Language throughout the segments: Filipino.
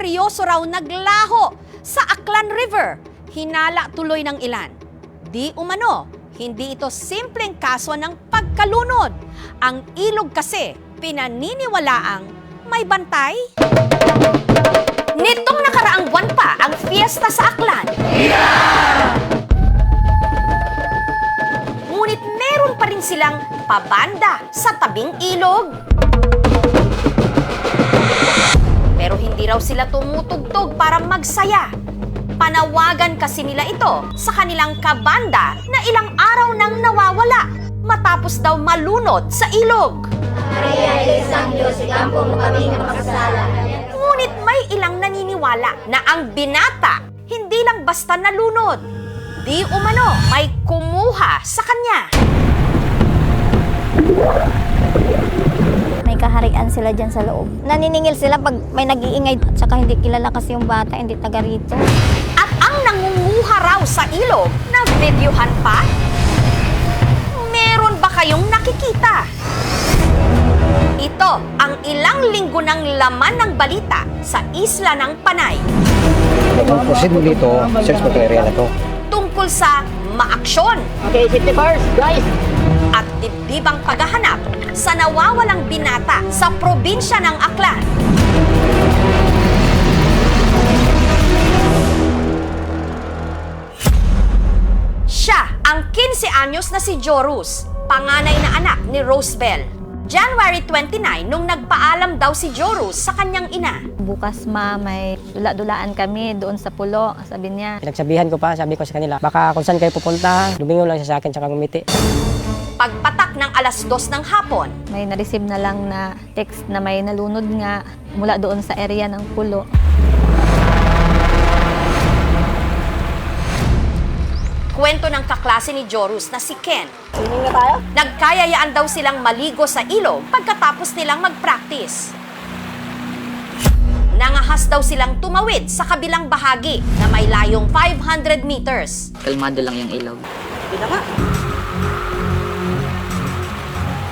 misteryoso raw naglaho sa Aklan River. Hinala tuloy ng ilan. Di umano, hindi ito simpleng kaso ng pagkalunod. Ang ilog kasi pinaniniwalaang may bantay. Nitong nakaraang buwan pa ang fiesta sa Aklan. Ngunit meron pa rin silang pabanda sa tabing ilog. Pero hindi raw sila tumutugtog para magsaya. Panawagan kasi nila ito sa kanilang kabanda na ilang araw nang nawawala matapos daw malunod sa ilog. Maria, isang Diyos, ikampo mo kami ng makasala. Ngunit may ilang naniniwala na ang binata hindi lang basta nalunod. Di umano may kumuha sa kanya. May kaharian sila dyan sa loob. Naniningil sila pag may nag-iingay at saka hindi kilala kasi yung bata, hindi taga rito. At ang nangunguha raw sa ilog na videohan pa? Meron ba kayong nakikita? Ito ang ilang linggo ng laman ng balita sa isla ng Panay. Pagpusin mo dito, search mo area na to. Tungkol sa maaksyon Okay, safety first, guys. at dibdibang paghahanap sa nawawalang binata sa probinsya ng Aklan. Siya ang 15 anyos na si Jorus, panganay na anak ni Rosebel. January 29 nung nagpaalam daw si Jorus sa kanyang ina. Bukas may dula-dulaan kami doon sa pulo, sabi niya. Pinagsabihan ko pa, sabi ko sa kanila, baka kung saan kayo pupunta, lumingon lang siya sa akin, tsaka ngumiti. Pagpatak ng alas 2 ng hapon, May na-receive na lang na text na may nalunod nga mula doon sa area ng pulo. kwento ng kaklase ni Jorus na si Ken. Swimming na tayo? Nagkayayaan daw silang maligo sa ilog pagkatapos nilang mag-practice. Nangahas daw silang tumawid sa kabilang bahagi na may layong 500 meters. Kalmado lang yung ilog. Pinaka.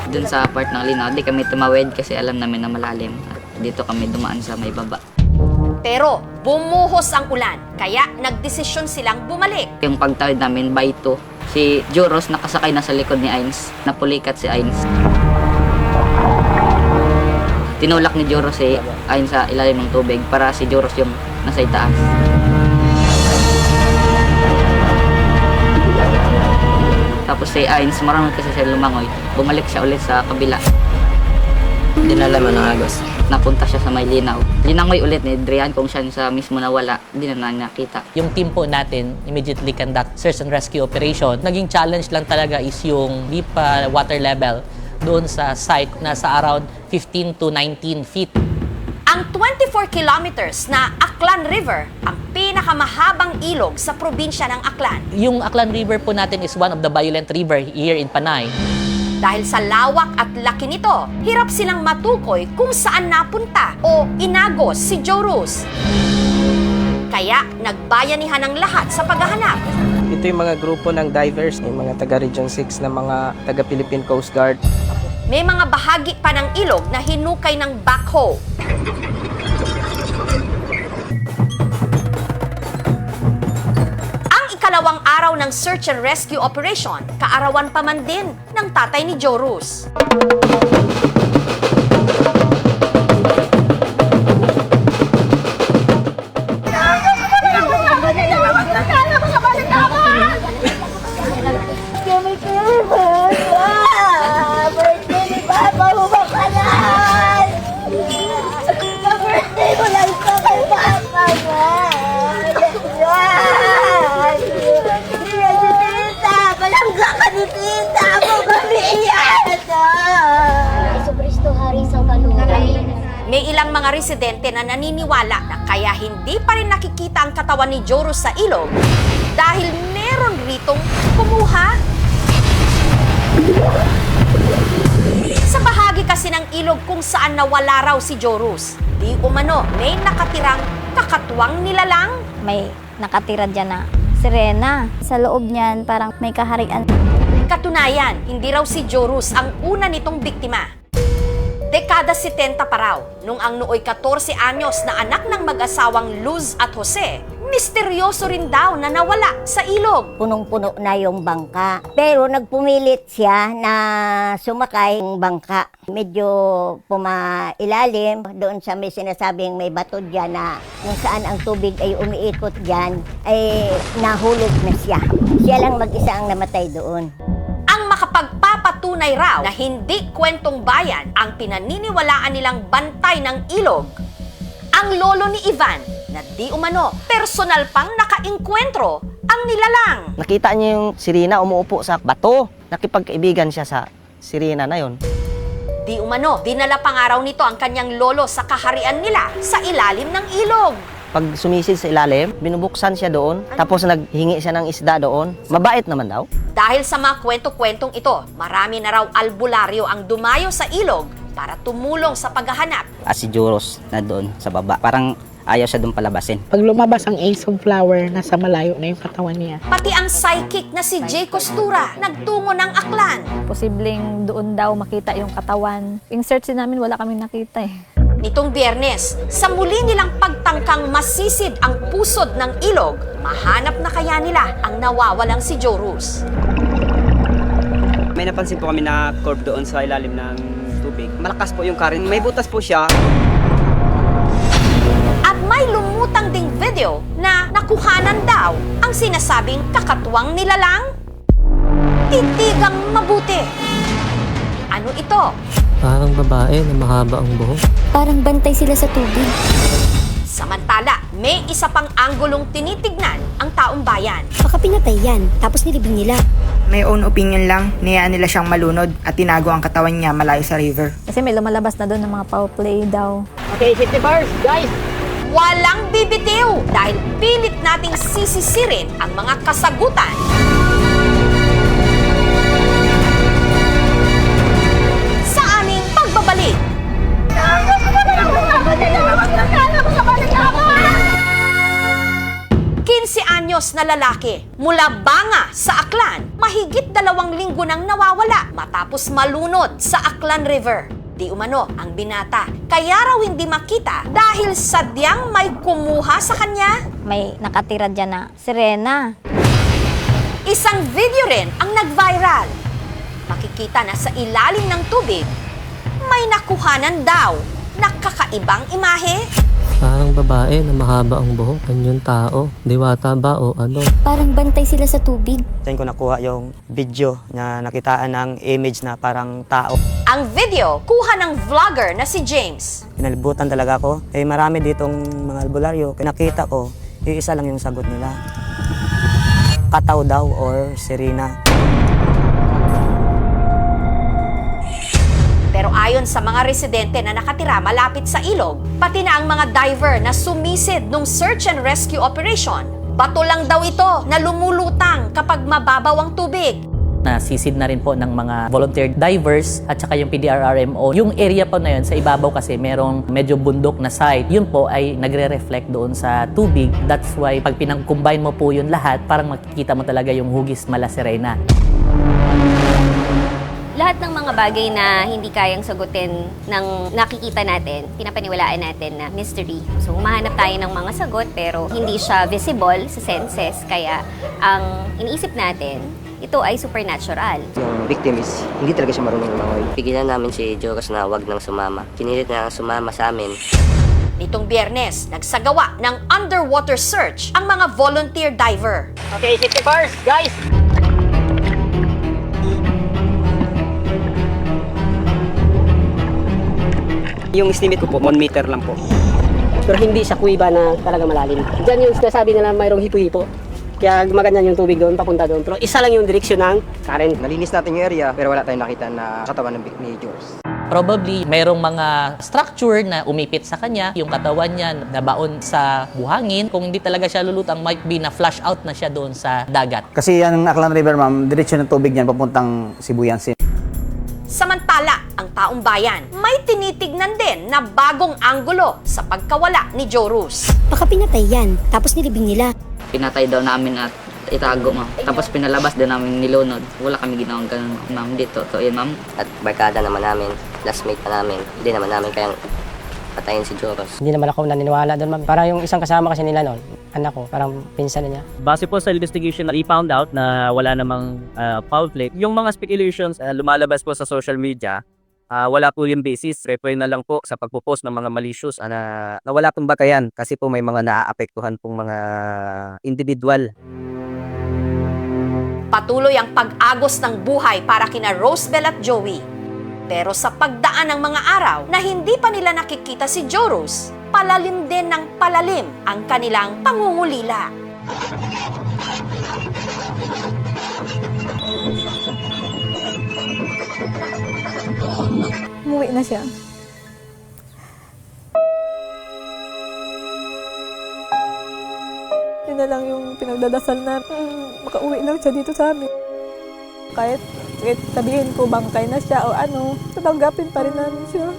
Dun sa part ng linaw, di kami tumawid kasi alam namin na malalim. At dito kami dumaan sa may baba. Pero bumuhos ang ulan, kaya nagdesisyon silang bumalik. Yung pagtawid namin by 2, si Joros nakasakay na sa likod ni Ains. Napulikat si Ains. Tinulak ni Joros si Ains sa ilalim ng tubig para si Joros yung nasa itaas. Tapos si Ains, marunong kasi siya lumangoy. Bumalik siya ulit sa kabila. Dinala mo ng agos. Napunta siya sa may linaw. Linangoy ulit ni Drian kung siya sa mismo nawala. Hindi na nakita. Yung team po natin immediately conduct search and rescue operation. Naging challenge lang talaga is yung deep water level doon sa site na sa around 15 to 19 feet. Ang 24 kilometers na Aklan River ang pinakamahabang ilog sa probinsya ng Aklan. Yung Aklan River po natin is one of the violent river here in Panay. Dahil sa lawak at laki nito, hirap silang matukoy kung saan napunta o inagos si Jorus. Kaya nagbayanihan ang lahat sa paghahanap. Ito yung mga grupo ng divers, yung mga taga Region 6 na mga taga Philippine Coast Guard. May mga bahagi pa ng ilog na hinukay ng backhoe. Ang ikalawang araw ng search and rescue operation, kaarawan pa man din ng tatay ni Jorus. Birthday ni Papa, hubak ka na! Birthday ko lang ito kay Papa mo! Yan si Tita! Palangga ka ni Tita! Ako kami iyan! Iso Cristo, Hari sa Kaluray. May ilang mga residente na naniniwala na kaya hindi pa rin nakikita ang katawan ni Jorus sa ilog dahil meron ritong kumuha. Sa bahagi kasi ng ilog kung saan nawala raw si Jorus, di umano may nakatirang kakatwang nilalang. May nakatira dyan na sirena. Sa loob niyan parang may kaharian. Katunayan, hindi raw si Jorus ang una nitong biktima. Dekada 70 pa raw, nung ang nooy 14 anyos na anak ng mag-asawang Luz at Jose, misteryoso rin daw na nawala sa ilog. Punong-puno na yung bangka. Pero nagpumilit siya na sumakay ng bangka. Medyo pumailalim doon sa may sinasabing may bato dyan na kung saan ang tubig ay umiikot dyan, ay nahulog na siya. Siya lang mag-isa ang namatay doon. Ang makapagpapatunay raw na hindi kwentong bayan ang pinaniniwalaan nilang bantay ng ilog, ang lolo ni Ivan na di umano personal pang nakainkwentro ang nilalang. Nakita niya yung sirena umuupo sa bato. Nakipagkaibigan siya sa sirena na yon. Di umano, dinala pang araw nito ang kanyang lolo sa kaharian nila sa ilalim ng ilog. Pag sumisid sa ilalim, binubuksan siya doon, tapos naghingi siya ng isda doon. Mabait naman daw. Dahil sa mga kwento-kwentong ito, marami na raw albularyo ang dumayo sa ilog para tumulong sa paghahanap. Si Joros na doon sa baba. Parang ayaw siya doon palabasin. Pag lumabas ang Ace of Flower, nasa malayo na yung katawan niya. Pati ang psychic na si Jay Costura, nagtungo ng Aklan. Posibleng doon daw makita yung katawan. Yung search namin, wala kami nakita eh. Nitong Biyernes, sa muli nilang pagtangkang masisid ang pusod ng ilog, mahanap na kaya nila ang nawawalang si Jorus. May napansin po kami na curve doon sa ilalim ng tubig. Malakas po yung current. May butas po siya. At may lumutang ding video na nakuhanan daw ang sinasabing kakatwang nilalang. Titigang mabuti. Ano ito? Parang babae na mahaba ang buhok. Parang bantay sila sa tubig. Samantala, may isa pang anggulong tinitignan ang taong bayan. Baka pinatay yan, tapos nilibing nila. May own opinion lang, niyaan nila siyang malunod at tinago ang katawan niya malayo sa river. Kasi may lumalabas na doon ng mga foul play daw. Okay, 50 bars, guys! Walang bibitiw dahil pilit nating sisisirin ang mga kasagutan. Sa aming pagbabalik. 15 anyos na lalaki mula Banga sa Aklan, mahigit 2 linggo nang nawawala matapos malunod sa Aklan River. Di umano ang binata, kaya raw hindi makita dahil sadyang may kumuha sa kanya. May nakatira dyan na sirena. Isang video rin ang nag-viral. Makikita na sa ilalim ng tubig, may nakuhanan daw na kakaibang imahe. Parang babae na mahaba ang buhok. Anyong tao? Diwata ba o ano? Parang bantay sila sa tubig. Diyan ko nakuha yung video na nakitaan ng image na parang tao. Ang video, kuha ng vlogger na si James. Pinalibutan talaga ako. Marami ditong mga albularyo. Nakita ko, isa lang yung sagot nila. Kataw daw or sirena. Pero ayon sa mga residente na nakatira malapit sa ilog, pati na ang mga diver na sumisid nung search and rescue operation, bato lang daw ito na lumulutang kapag mababaw ang tubig. Nasisid na rin po ng mga volunteer divers at saka yung PDRRMO. Yung area po na yun, sa ibabaw kasi merong medyo bundok na site. Yun po ay nagre-reflect doon sa tubig. That's why pag pinang-combine mo po yun lahat, parang makikita mo talaga yung hugis mala sirena. Lahat ng mga bagay na hindi kayang sagutin ng nakikita natin, pinapaniwalaan natin na mystery. So, humahanap tayo ng mga sagot pero hindi siya visible sa senses. Kaya, ang iniisip natin, ito ay supernatural. Yung victim is hindi talaga siya marunong lumangoy. Pigilan namin si Joros na wag nang sumama. Pinilit na sumama sa amin. Nitong Biyernes, nagsagawa ng underwater search ang mga volunteer diver. Okay, 50 bars, guys! Yung estimate ko po, 1 meter lang po. Pero hindi siya kuwiba na talaga malalim. Diyan yung sinasabi nila mayroong hipo-hipo. Kaya gumaganyan yung tubig doon, papunta doon. Pero isa lang yung direksyon ng current. Nalinis natin yung area, pero wala tayong nakita na katawan ng ni Joros. Probably, mayroong mga structure na umipit sa kanya, yung katawan niya nabaon sa buhangin. Kung hindi talaga siya lulutang, might be na flush out na siya doon sa dagat. Kasi yan ang Aklan River, ma'am, diretsyon ng tubig niyan papuntang Sibuyan. Samantala, ang taong bayan may tinitignan din na bagong anggulo sa pagkawala ni Jorus. Baka pinatay yan, tapos nilibing nila. Pinatay daw namin at itago, ma'am. Tapos pinalabas din namin nilunod. Wala kami ginawang ganun, ma'am. Dito, to yun, ma'am. At barkada naman namin, classmate pa namin. Hindi naman namin kayang patayin si Joros. Hindi naman ako naniniwala doon, ma'am. Parang yung isang kasama kasi nila noon, anak ko, parang pinsan na niya. Base po sa investigation, we found out na wala namang foul play. Yung mga speculations lumalabas po sa social media, wala po yung basis. Refer na lang po sa pagpo-post ng mga malicious na wala pong batayan kasi po may mga naaapektuhan pong mga individual. Patuloy ang pag-agos ng buhay para kina Rosebel at Joey. Pero sa pagdaan ng mga araw na hindi pa nila nakikita si Joros, palalim din ng palalim ang kanilang pangungulila. Umuwi na siya. Yun na lang yung pinagdadasal na makauwi lang siya dito sa amin. Kahit sabihin ko bangkay na siya o ano, tatanggapin pa rin namin siya.